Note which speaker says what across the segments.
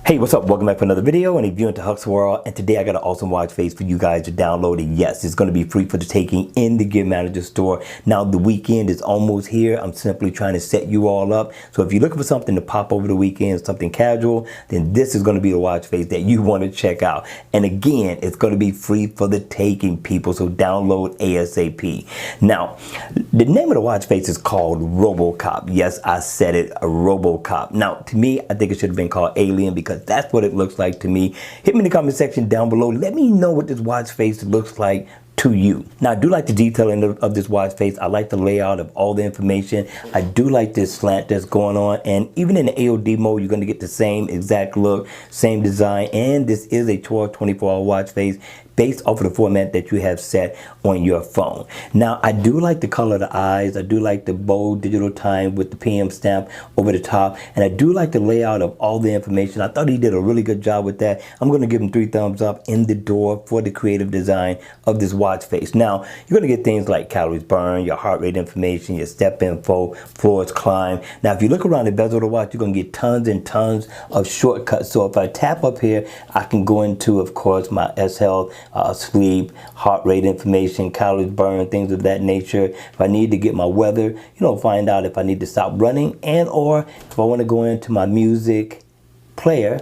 Speaker 1: Hey, what's up? Welcome back for another video and a view into Huck's World. And today I got an awesome watch face for you guys to download. And yes, it's going to be free for the taking in the Gear Manager store. Now the weekend is almost here. I'm simply trying to set you all up. So if you're looking for something to pop over the weekend, something casual, then this is going to be the watch face that you want to check out. And again, it's going to be free for the taking, people. So download ASAP. Now, the name of the watch face is called Robo Cop. Yes, I said it, a Robo Cop. Now, to me, I think it should have been called Alien because that's what it looks like to me. Hit me in the comment section down below. Let me know what this watch face looks like to you. Now, I do like the detailing of this watch face. I like the layout of all the information. I do like this slant that's going on. And even in the AOD mode, you're going to get the same exact look, same design. And this is a 24-hour watch face based off of the format that you have set on your phone. Now, I do like the color of the eyes. I do like the bold digital time with the PM stamp over the top. And I do like the layout of all the information. I thought he did a really good job with that. I'm going to give him 3 thumbs up in the door for the creative design of this watch face. Now, you're going to get things like calories burned, your heart rate information, your step info, floors climb. Now, if you look around the bezel of the watch, you're going to get tons and tons of shortcuts. So if I tap up here, I can go into, of course, my S Health, sleep, heart rate information, calories burned, things of that nature. If I need to get my weather, find out if I need to stop running, and or if I want to go into my music player,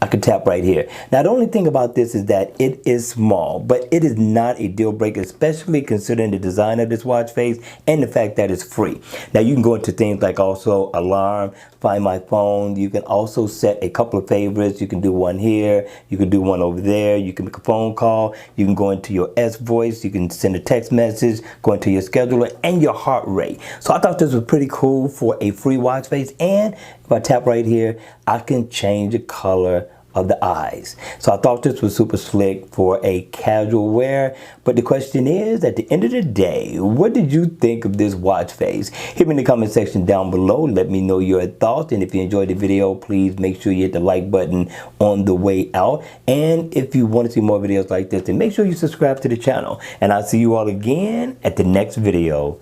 Speaker 1: I can tap right here. Now, the only thing about this is that it is small, but it is not a deal breaker, especially considering the design of this watch face and the fact that it's free. Now, you can go into things like also alarm, find my phone. You can also set a couple of favorites. You can do one here. You can do one over there. You can make a phone call. You can go into your S voice. You can send a text message, go into your scheduler and your heart rate. So I thought this was pretty cool for a free watch face. And if I tap right here, I can change the color of the eyes. So I thought this was super slick for a casual wear. But the question is, at the end of the day, what did you think of this watch face? Hit me in the comment section down below. Let me know your thoughts. And if you enjoyed the video, please make sure you hit the like button on the way out. And if you want to see more videos like this, then make sure you subscribe to the channel. And I'll see you all again at the next video.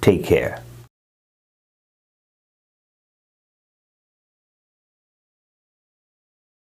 Speaker 1: Take care.